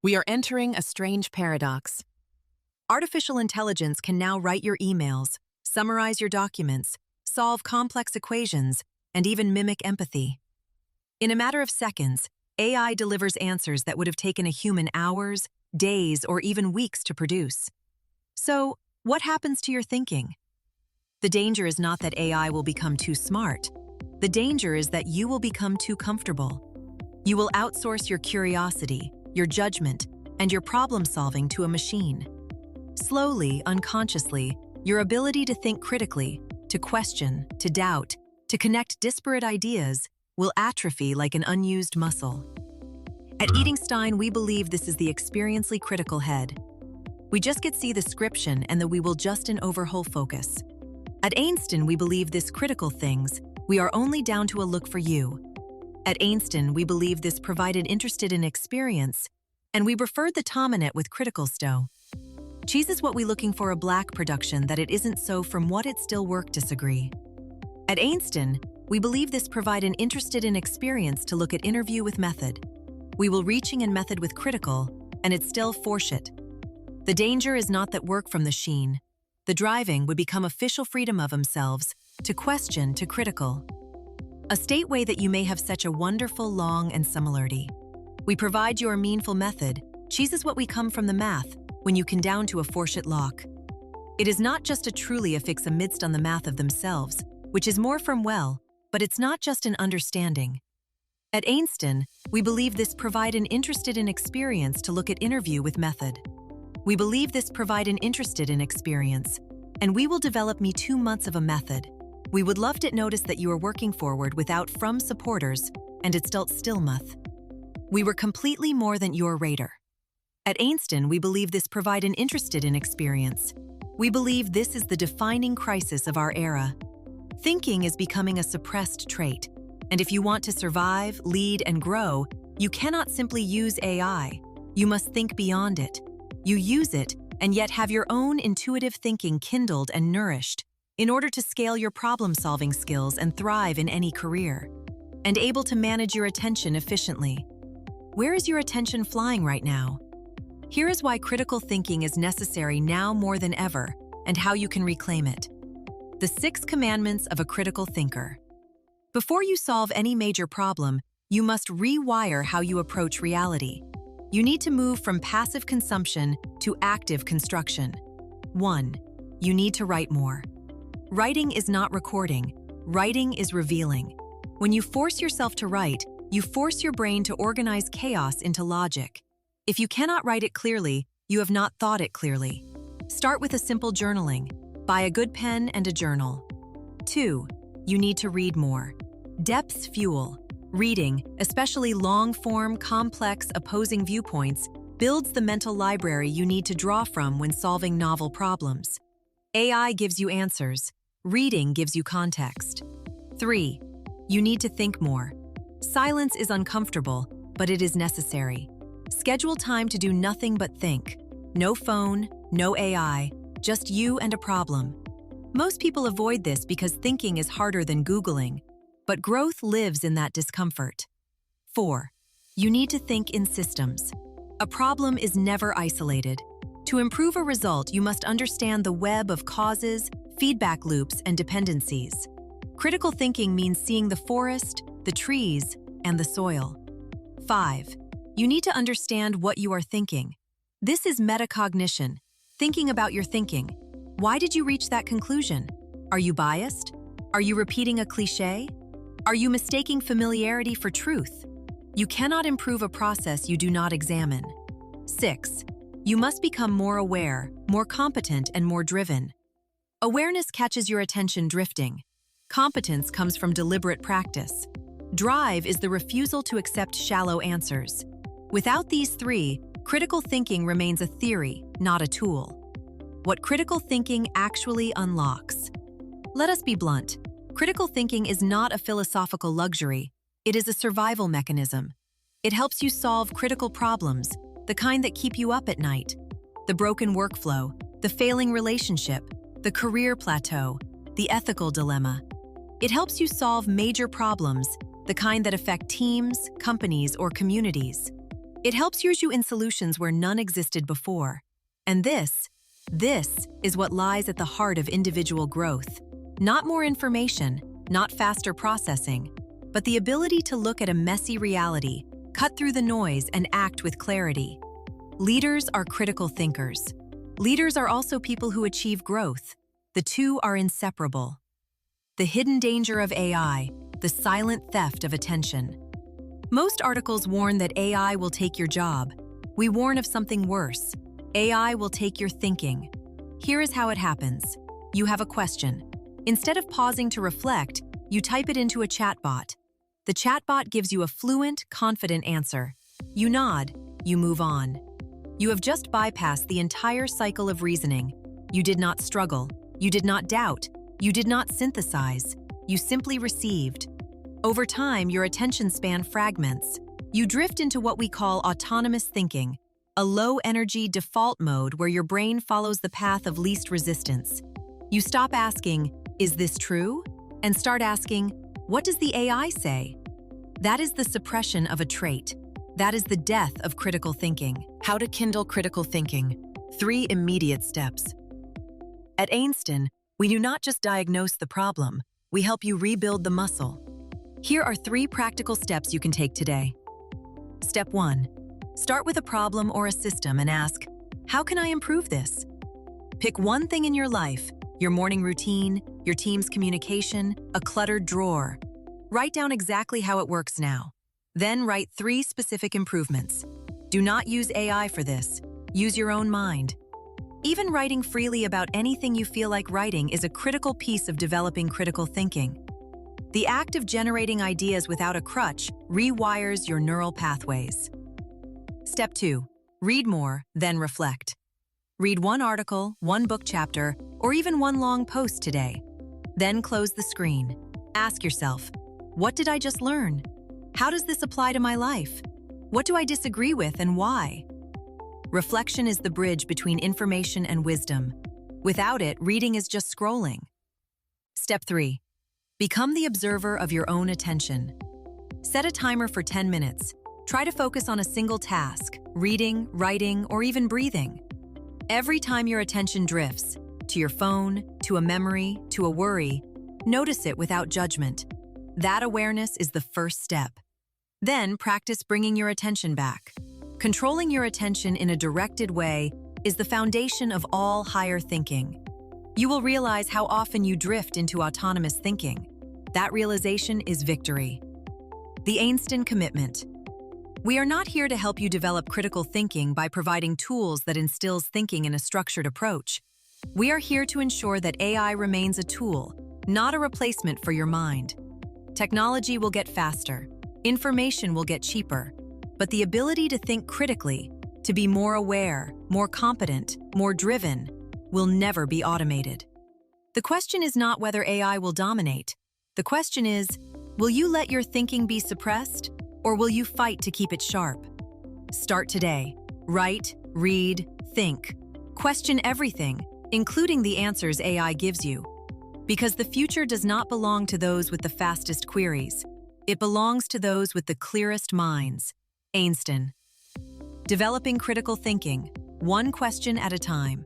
We are entering a strange paradox. Artificial intelligence can now write your emails, summarize your documents, solve complex equations, and even mimic empathy. In a matter of seconds, AI delivers answers that would have taken a human hours, days, or even weeks to produce. So, what happens to your thinking? The danger is not that AI will become too smart. The danger is that you will become too comfortable. You will outsource your curiosity, your judgment, and your problem-solving to a machine. Slowly, unconsciously, your ability to think critically, to question, to doubt, to connect disparate ideas will atrophy like an unused muscle. At Aynstyn, we believe this is the experientially critical head. We just get see the description and that we will just an overhaul focus. At Aynstyn, we believe this critical things, we are only down to a look for you. At Aynstyn, we believe this provided interested in experience, and we preferred the Tominet with critical stow. Cheese is what we looking for a black production that it isn't so from what it still work disagree. At Aynstyn, we believe this provide an interested in experience to look at interview with method. We will reaching and method with critical, and it's still foreshit. The danger is not that work from the sheen. The driving would become official freedom of themselves, to question, to critical. A state way that you may have such a wonderful long and similarity. We provide your meaningful method, cheese is what we come from the math, when you can down to a foreshit lock. It is not just a truly a fix amidst on the math of themselves, which is more from well, but it's not just an understanding. At Aynstyn, we believe this provide an interested in experience to look at interview with method. We believe this provide an interested in experience, and we will develop me 2 months of a method. We would love to notice that you are working forward without from supporters, and it's still muth. We were completely more than your rater. At Aynstyn, we believe this provide an interested in experience. We believe this is the defining crisis of our era. Thinking is becoming a suppressed trait, and if you want to survive, lead, and grow, you cannot simply use AI. You must think beyond it. You use it, and yet have your own intuitive thinking kindled and nourished in order to scale your problem-solving skills and thrive in any career, and able to manage your attention efficiently. Where is your attention flying right now? Here is why critical thinking is necessary now more than ever, and how you can reclaim it. The 6 commandments of a critical thinker. Before you solve any major problem, you must rewire how you approach reality. You need to move from passive consumption to active construction. 1. You need to write more. Writing is not recording. Writing is revealing. When you force yourself to write, you force your brain to organize chaos into logic. If you cannot write it clearly, you have not thought it clearly. Start with a simple journaling. Buy a good pen and a journal. 2. You need to read more. Depth's fuel. Reading, especially long-form, complex, opposing viewpoints, builds the mental library you need to draw from when solving novel problems. AI gives you answers. Reading gives you context. 3. You need to think more. Silence is uncomfortable, but it is necessary. Schedule time to do nothing but think. No phone, no AI, just you and a problem. Most people avoid this because thinking is harder than Googling, but growth lives in that discomfort. 4. You need to think in systems. A problem is never isolated. To improve a result, you must understand the web of causes, feedback loops, and dependencies. Critical thinking means seeing the forest, the trees, and the soil. 5. You need to understand what you are thinking. This is metacognition, thinking about your thinking. Why did you reach that conclusion? Are you biased? Are you repeating a cliché? Are you mistaking familiarity for truth? You cannot improve a process you do not examine. 6. You must become more aware, more competent, and more driven. Awareness catches your attention drifting. Competence comes from deliberate practice. Drive is the refusal to accept shallow answers. Without these 3, critical thinking remains a theory, not a tool. What critical thinking actually unlocks. Let us be blunt. Critical thinking is not a philosophical luxury. It is a survival mechanism. It helps you solve critical problems, the kind that keep you up at night. The broken workflow, the failing relationship, the career plateau, the ethical dilemma. It helps you solve major problems, the kind that affect teams, companies, or communities. It helps use you in solutions where none existed before. And this is what lies at the heart of individual growth. Not more information, not faster processing, but the ability to look at a messy reality, cut through the noise, and act with clarity. Leaders are critical thinkers. Leaders are also people who achieve growth. The two are inseparable. The hidden danger of AI, the silent theft of attention. Most articles warn that AI will take your job. We warn of something worse. AI will take your thinking. Here is how it happens. You have a question. Instead of pausing to reflect, you type it into a chatbot. The chatbot gives you a fluent, confident answer. You nod, you move on. You have just bypassed the entire cycle of reasoning. You did not struggle. You did not doubt. You did not synthesize. You simply received. Over time, your attention span fragments. You drift into what we call autonomous thinking, a low-energy default mode where your brain follows the path of least resistance. You stop asking, "Is this true?" and start asking, "What does the AI say?" That is the suppression of a trait. That is the death of critical thinking. How to kindle critical thinking. 3 immediate steps. At Aynstyn, we do not just diagnose the problem, we help you rebuild the muscle. Here are 3 practical steps you can take today. Step 1. Start with a problem or a system and ask, how can I improve this? Pick one thing in your life, your morning routine, your team's communication, a cluttered drawer. Write down exactly how it works now. Then write 3 specific improvements. Do not use AI for this. Use your own mind. Even writing freely about anything you feel like writing is a critical piece of developing critical thinking. The act of generating ideas without a crutch rewires your neural pathways. Step 2. Read more, then reflect. Read 1 article, 1 book chapter, or even 1 long post today. Then close the screen. Ask yourself, what did I just learn? How does this apply to my life? What do I disagree with and why? Reflection is the bridge between information and wisdom. Without it, reading is just scrolling. Step 3. Become the observer of your own attention. Set a timer for 10 minutes. Try to focus on a single task, reading, writing, or even breathing. Every time your attention drifts, to your phone, to a memory, to a worry, notice it without judgment. That awareness is the first step. Then practice bringing your attention back. Controlling your attention in a directed way is the foundation of all higher thinking. You will realize how often you drift into autonomous thinking. That realization is victory. The Aynstyn commitment. We are not here to help you develop critical thinking by providing tools that instills thinking in a structured approach. We are here to ensure that AI remains a tool, not a replacement for your mind. Technology will get faster, information will get cheaper, but the ability to think critically, to be more aware, more competent, more driven, will never be automated. The question is not whether AI will dominate. The question is, will you let your thinking be suppressed, or will you fight to keep it sharp? Start today. Write, read, think. Question everything, including the answers AI gives you. Because the future does not belong to those with the fastest queries. It belongs to those with the clearest minds. Aynstyn. Developing critical thinking, one question at a time.